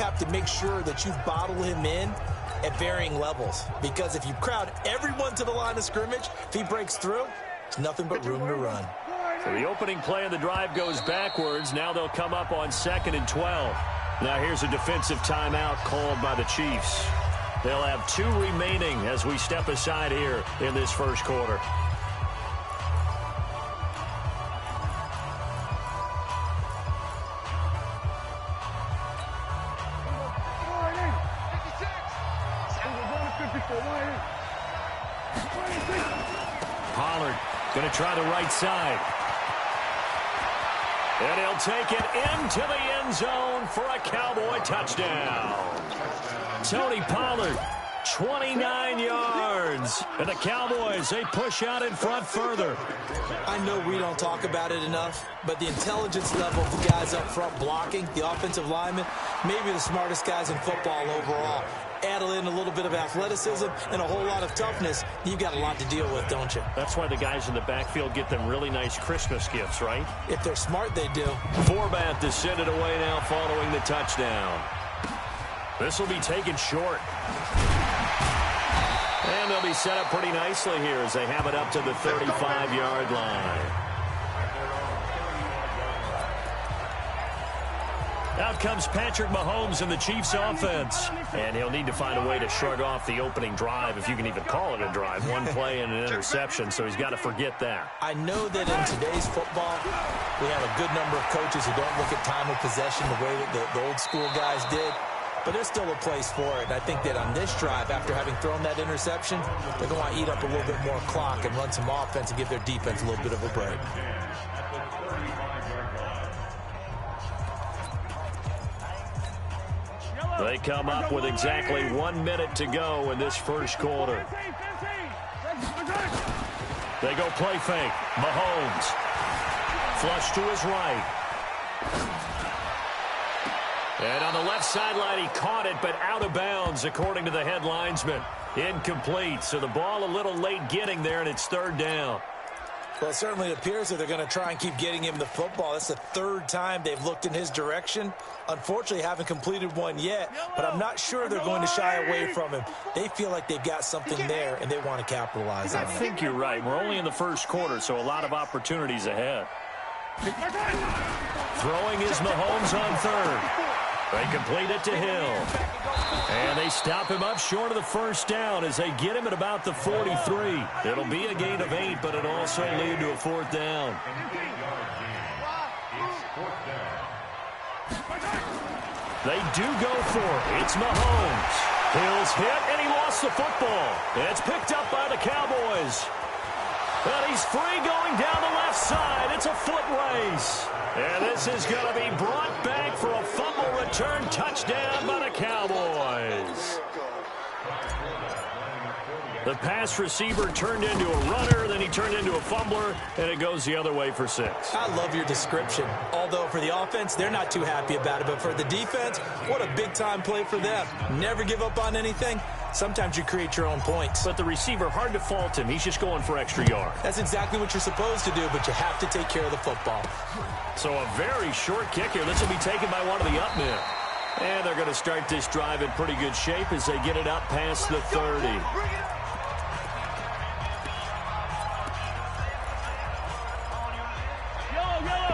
have to make sure that you bottle him in at varying levels. Because if you crowd everyone to the line of scrimmage, if he breaks through, it's nothing but room to run. So the opening play of the drive goes backwards. Now they'll come up on 2nd and 12. Now here's a defensive timeout called by the Chiefs. They'll have 2 remaining as we step aside here in this first quarter. Pollard going to try the right side. And he'll take it into the end zone for a Cowboy touchdown. Tony Pollard, 29 yards. And the Cowboys, they push out in front further. I know we don't talk about it enough, but the intelligence level of the guys up front blocking, the offensive linemen, maybe the smartest guys in football overall. Add in a little bit of athleticism and a whole lot of toughness, you've got a lot to deal with, don't you? That's why the guys in the backfield get them really nice Christmas gifts, right? If they're smart, they do. Forbath to send it away now following the touchdown. This will be taken short. And they'll be set up pretty nicely here as they have it up to the 35-yard line. Out comes Patrick Mahomes in the Chiefs offense. And he'll need to find a way to shrug off the opening drive, if you can even call it a drive. 1 play and an interception, so he's got to forget that. I know that in today's football, we have a good number of coaches who don't look at time of possession the way that the old school guys did. But there's still a place for it. And I think that on this drive, after having thrown that interception, they're going to want to eat up a little bit more clock and run some offense and give their defense a little bit of a break. They come up with exactly 1 minute to go in this first quarter. They go play fake. Mahomes. Flush to his right. And on the left sideline, he caught it, but out of bounds, according to the head linesman. Incomplete. So the ball a little late getting there, and it's 3rd down. Well, it certainly appears that they're going to try and keep getting him the football. That's the 3rd time they've looked in his direction. Unfortunately, haven't completed one yet, but I'm not sure they're going to shy away from him. They feel like they've got something there, and they want to capitalize on it. I think you're right. We're only in the first quarter, so a lot of opportunities ahead. Throwing is Mahomes on 3rd. They complete it to Hill. And they stop him up short of the first down as they get him at about the 43. It'll be a gain of 8, but it'll also lead to a 4th down. They do go for it. It's Mahomes. Hill's hit, and he lost the football. It's picked up by the Cowboys. But he's free going down the left side. It's a foot race. And this is going to be brought back for a fumble return touchdown by the Cowboys. The pass receiver turned into a runner, then he turned into a fumbler, and it goes the other way for 6. I love your description. Although for the offense, they're not too happy about it. But for the defense, what a big-time play for them. Never give up on anything. Sometimes you create your own points. But the receiver, hard to fault him. He's just going for extra yard. That's exactly what you're supposed to do, but you have to take care of the football. So a very short kick here. This will be taken by one of the up men. And they're going to start this drive in pretty good shape as they get it up past the 30.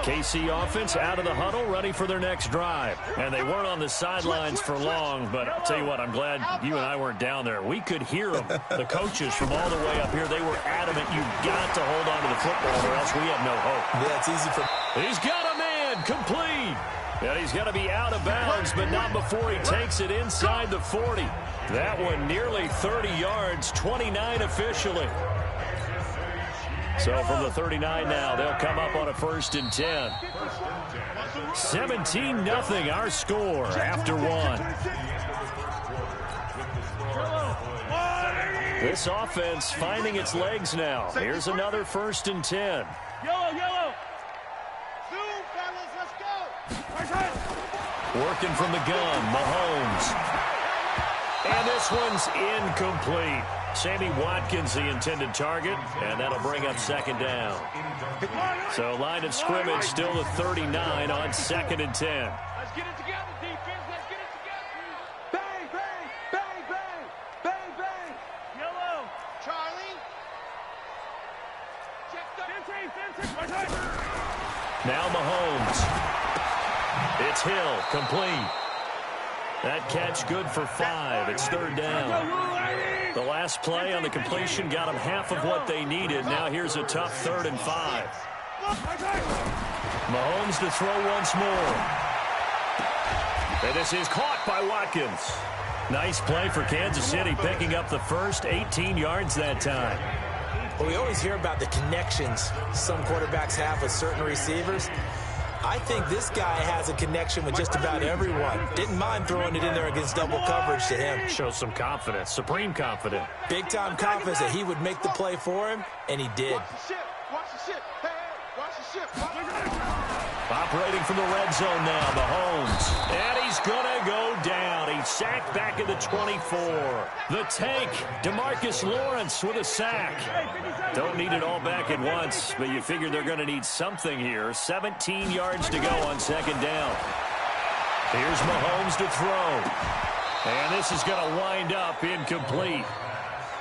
KC offense out of the huddle, ready for their next drive. And they weren't on the sidelines for long, but I'll tell you what, I'm glad you and I weren't down there. We could hear them. The coaches from all the way up here, they were adamant, you've got to hold on to the football or else we have no hope. Yeah, it's easy for... He's got a man, complete. And he's got to be out of bounds, but not before he takes it inside the 40. That one nearly 30 yards, 29 officially. So from the 39 now, they'll come up on a 1st and 10. 17-0 our score after 1. This offense finding its legs now. Here's another 1st and 10. Working from the gun, Mahomes. And this one's incomplete. Sammy Watkins, the intended target, and that'll bring up 2nd down. So line of scrimmage still the 39 on 2nd and 10. Let's get it together, defense. Let's get it together. Now Mahomes. It's Hill, complete. That catch good for 5. It's third down. The last play on the completion got them half of what they needed. Now here's a tough 3rd and 5. Mahomes to throw once more. And this is caught by Watkins. Nice play for Kansas City, picking up the first 18 yards that time. Well, we always hear about the connections some quarterbacks have with certain receivers. I think this guy has a connection with just about everyone. Didn't mind throwing it in there against double coverage to him. Shows some confidence, supreme confidence. Big-time confidence that he would make the play for him, and he did. Watch the ship. Watch the ship. Hey, watch the ship. Operating from the red zone now, Mahomes. And he's going to go down. He's sacked back at the 24. The tank, DeMarcus Lawrence with a sack. Don't need it all back at once, but you figure they're going to need something here. 17 yards to go on second down. Here's Mahomes to throw. And this is going to wind up incomplete.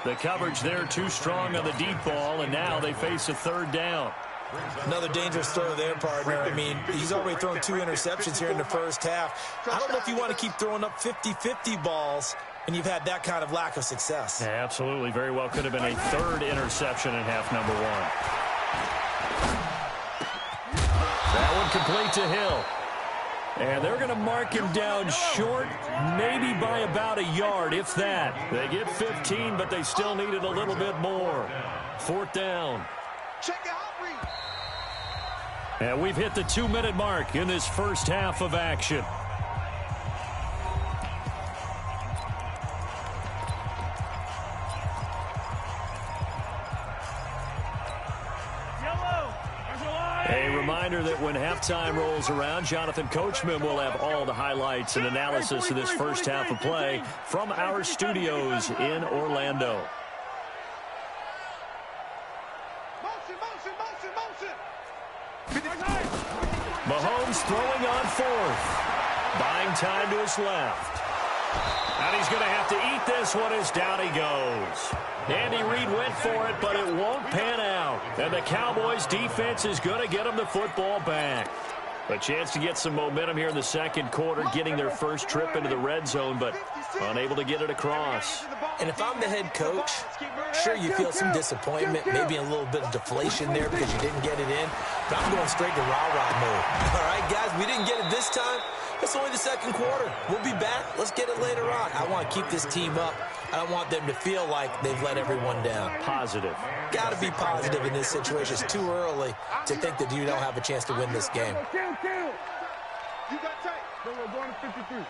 The coverage there too strong on the deep ball, and now they face a third down. Another dangerous throw there, partner. I mean, he's already thrown 2 interceptions here in the first half. I don't know if you want to keep throwing up 50-50 balls when you've had that kind of lack of success. Yeah, absolutely. Very well could have been a 3rd interception in half number 1. That one complete to Hill. And they're going to mark him down short, maybe by about a yard, if that. They get 15, but they still needed a little bit more. 4th down. Check it out, Reed. And we've hit the 2-minute mark in this first half of action. A reminder that when halftime rolls around, Jonathan Coachman will have all the highlights and analysis of this first half of play from our studios in Orlando. Mahomes throwing on 4th. Buying time to his left. And he's going to have to eat this one as down he goes. Andy Reid went for it, but it won't pan out. And the Cowboys defense is going to get him the football back. A chance to get some momentum here in the second quarter, getting their first trip into the red zone, but unable to get it across. And if I'm the head coach, sure, you feel some disappointment, maybe a little bit of deflation there because you didn't get it in. But I'm going straight to rah-rah mode. All right, guys, we didn't get it this time. It's only the second quarter. We'll be back. Let's get it later on. I want to keep this team up. I don't want them to feel like they've let everyone down. Positive. Got to be positive in this situation. It's too early to think that you don't have a chance to win this game. You got tight. We're going to 53.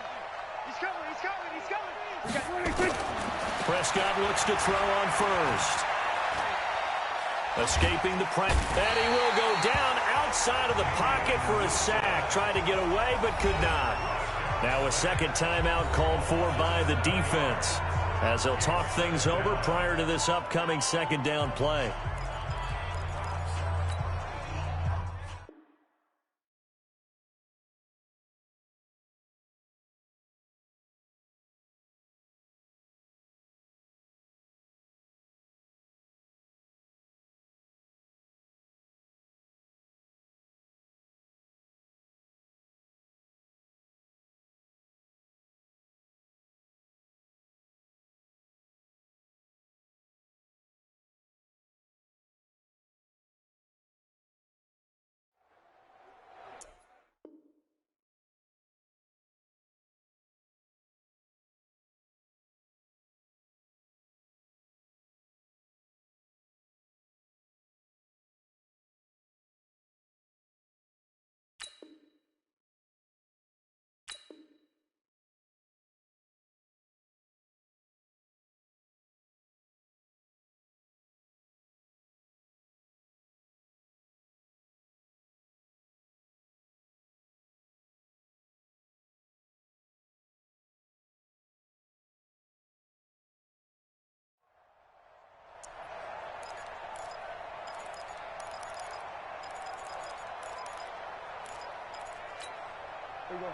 He's coming. He's coming. He's coming. We got 26. Prescott looks to throw on first. Escaping the press. And he will go down outside of the pocket for a sack. Tried to get away, but could not. Now a second timeout called for by the defense, as they'll talk things over prior to this upcoming second down play.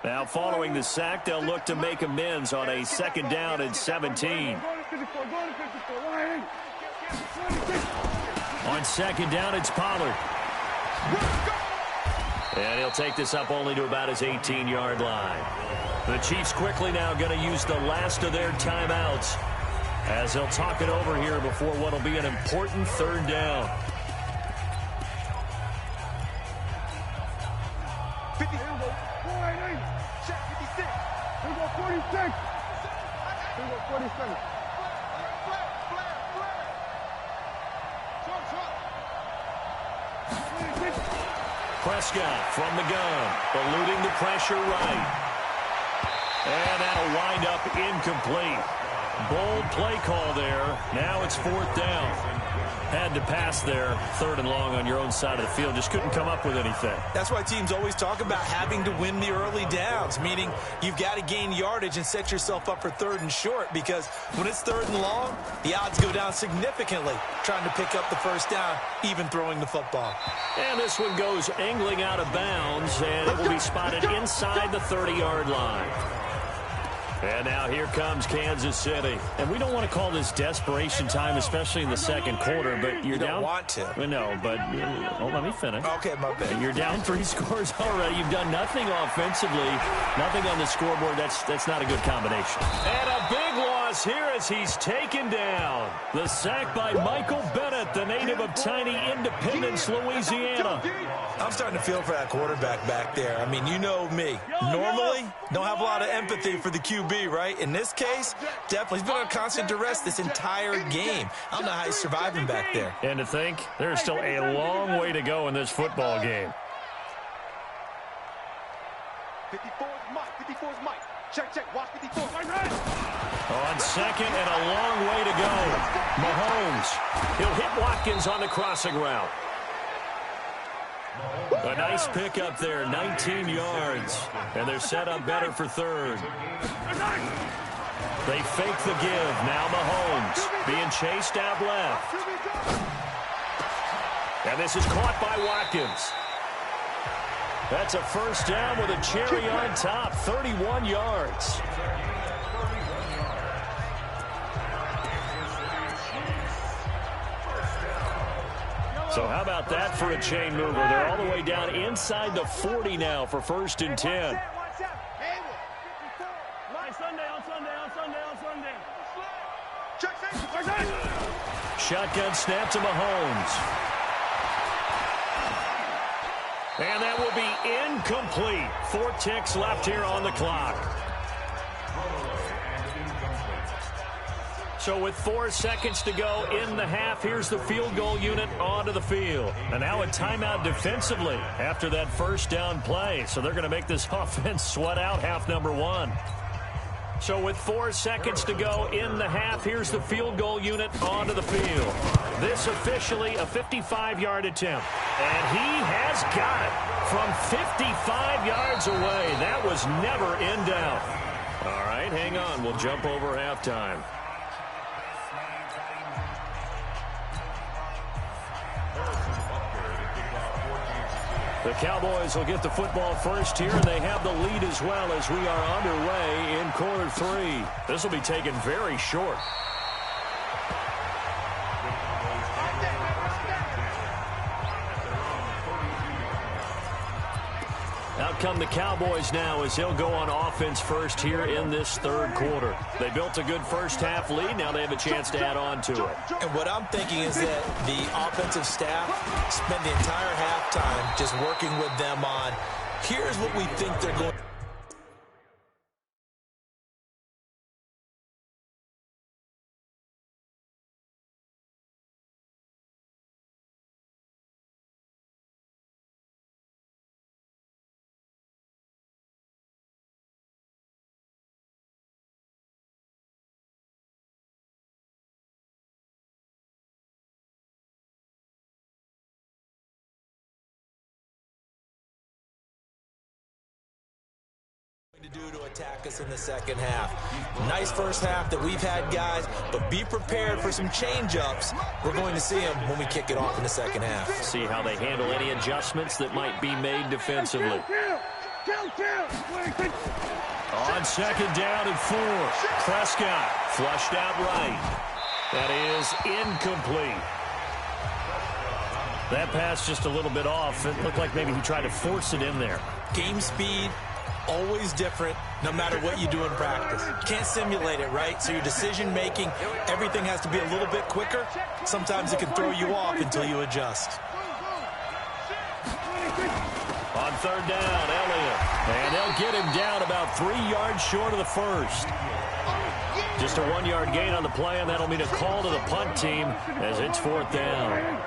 Now following the sack, they'll look to make amends on a second down and 17. On second down, it's Pollard. And he'll take this up only to about his 18-yard line. The Chiefs quickly now going to use the last of their timeouts as they'll talk it over here before what will be an important third down. 50. Here we go. 488. Check 56. Here we go 46. Here we go 47. Prescott from the gun, eluding the pressure right. And that'll wind up incomplete. Bold play call there. Now it's fourth down. Had to pass there, third and long on your own side of the field. Just couldn't come up with anything. That's why teams always talk about having to win the early downs, meaning you've got to gain yardage and set yourself up for third and short, because when it's third and long, the odds go down significantly trying to pick up the first down, even throwing the football. And this one goes angling out of bounds, and it will be spotted inside the 30-yard line. And now here comes Kansas City. And we don't want to call this desperation time, especially in the second quarter, but you're down. You don't want to. No, but let me finish. Okay, my bad. You're down 3 scores already. You've done nothing offensively, nothing on the scoreboard. That's not a good combination. And a big loss here as he's taken down. The sack by Michael Bennett, the native of tiny Independence, Louisiana. I'm starting to feel for that quarterback back there. I mean, you know me. Normally, don't have a lot of empathy for the QB, right? In this case, definitely. He's been under constant duress this entire game. I don't know how he's surviving back there. And to think, there's still a long way to go in this football game. 54 is Mike. 54 is Mike. Check. Watch 54. On second and a long way to go. Mahomes. He'll hit Watkins on the crossing route. A nice pickup there, 19 yards. And they're set up better for third. They fake the give. Now Mahomes being chased out left. And this is caught by Watkins. That's a first down with a cherry on top, 31 yards. So how about that for a chain mover? They're all the way down inside the 40 now for first and 10. Shotgun snap to Mahomes. And that will be incomplete. 4 ticks left here on the clock. So with 4 seconds to go in the half, here's the field goal unit onto the field. And now a timeout defensively after that first down play. So they're going to make this offense sweat out half number 1. So with 4 seconds to go in the half, here's the field goal unit onto the field. This officially a 55-yard attempt. And he has got it from 55 yards away. That was never in doubt. All right, hang on. We'll jump over halftime. The Cowboys will get the football first here, and they have the lead as well as we are underway in quarter 3. This will be taken very short. Out come the Cowboys now as they'll go on offense first here in this third quarter. They built a good first half lead. Now they have a chance to add on to it. And what I'm thinking is that the offensive staff spent the entire halftime just working with them on, here's what we think they're going to do. To attack us in the second half. Nice first half that we've had, guys, but be prepared for some change-ups. We're going to see them when we kick it off in the second half. See how they handle any adjustments that might be made defensively. On second down and 4, Prescott flushed out right. That is incomplete. That pass just a little bit off. It looked like maybe he tried to force it in there. Game speed, always different, no matter what you do in practice. Can't simulate it, right? So your decision-making, everything has to be a little bit quicker. Sometimes it can throw you off until you adjust. On third down, Elliott. And they'll get him down about 3 yards short of the first. Just a 1-yard gain on the play, and that'll mean a call to the punt team as it's fourth down.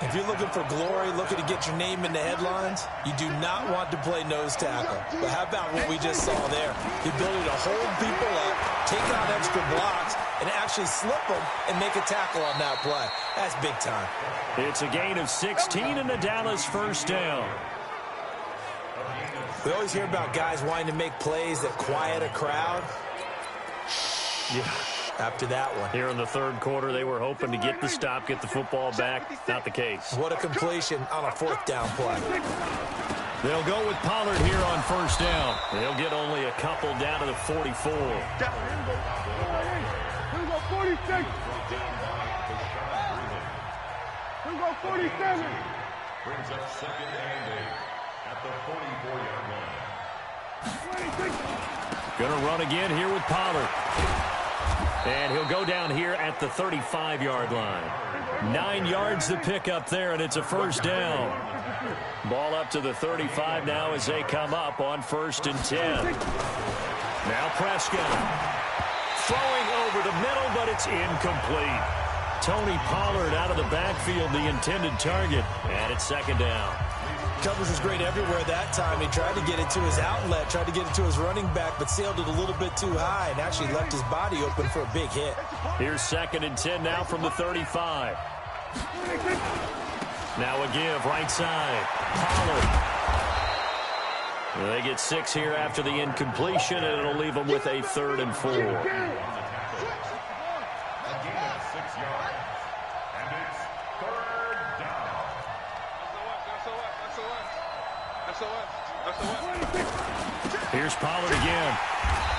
If you're looking for glory, looking to get your name in the headlines, you do not want to play nose tackle. But how about what we just saw there? The ability to hold people up, take on extra blocks, and actually slip them and make a tackle on that play. That's big time. It's a gain of 16 and the Dallas first down. We always hear about guys wanting to make plays that quiet a crowd. Yeah. After that one. Here in the third quarter, they were hoping to get the stop, get the football back. Not the case. What a completion on a fourth down play. They'll go with Pollard here on first down. They'll get only a couple down to the 44. Here we go, 46. Here we go, 47. Brings up second and 8 at the 44-yard line. Gonna run again here with Pollard. And he'll go down here at the 35-yard line. 9 yards to pick up there, and it's a first down. Ball up to the 35 now as they come up on 1st and 10. Now Prescott. Throwing over the middle, but it's incomplete. Tony Pollard out of the backfield, the intended target, and it's 2nd down. Covers was great everywhere that time. He tried to get it to his outlet, tried to get it to his running back, but sailed it a little bit too high and actually left his body open for a big hit. Here's 2nd and 10 now from the 35. Now a give, right side. Pollard. They get 6 here after the incompletion, and it'll leave them with a 3rd and 4. A gain of 6 yards. And it's 3rd down. Here's Pollard again.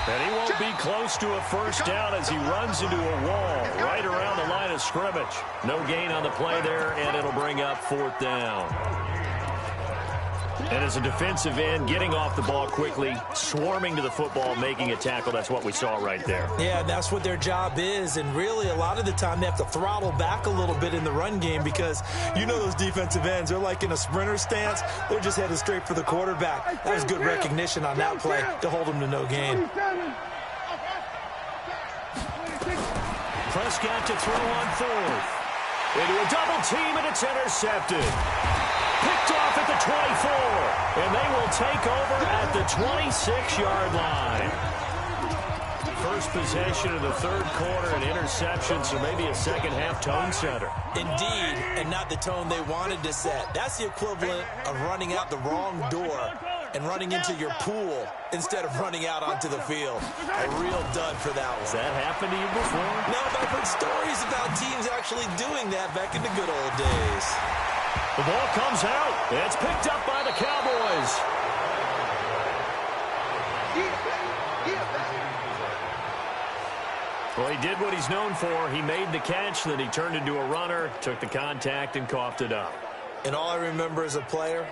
And he won't be close to a first down as he runs into a wall right around the line of scrimmage. No gain on the play there, and it'll bring up 4th down. And as a defensive end, getting off the ball quickly, swarming to the football, making a tackle, that's what we saw right there. Yeah, that's what their job is, and really a lot of the time they have to throttle back a little bit in the run game because you know those defensive ends, they're like in a sprinter stance. They're just headed straight for the quarterback. That was good recognition on that play to hold them to no gain. Prescott to throw on 4th. Into a double team, and it's intercepted. Picked off at the 24, and they will take over at the 26-yard line. First possession of the third quarter, an interception, so maybe a second-half tone setter. Indeed, and not the tone they wanted to set. That's the equivalent of running out the wrong door and running into your pool instead of running out onto the field. A real dud for that one. Has that happened to you before? No, but I've heard stories about teams actually doing that back in the good old days. The ball comes out. It's picked up by the Cowboys. Well, he did what he's known for. He made the catch, then he turned into a runner, took the contact, and coughed it up. And all I remember as a player,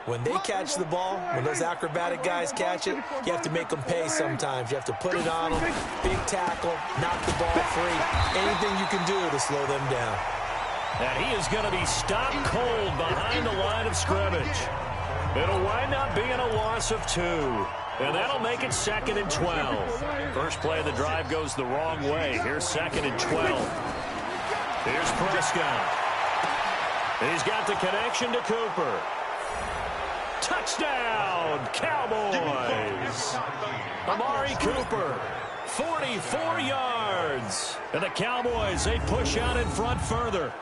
when they catch the ball, when those acrobatic guys catch it, you have to make them pay sometimes. You have to put it on them, big tackle, knock the ball free, anything you can do to slow them down. And he is going to be stopped cold behind the line of scrimmage. It'll wind up being a loss of 2. And that'll make it 2nd and 12. First play of the drive goes the wrong way. Here's 2nd and 12. Here's Prescott. He's got the connection to Cooper. Touchdown, Cowboys. Amari Cooper, 44 yards. And the Cowboys, they push out in front further.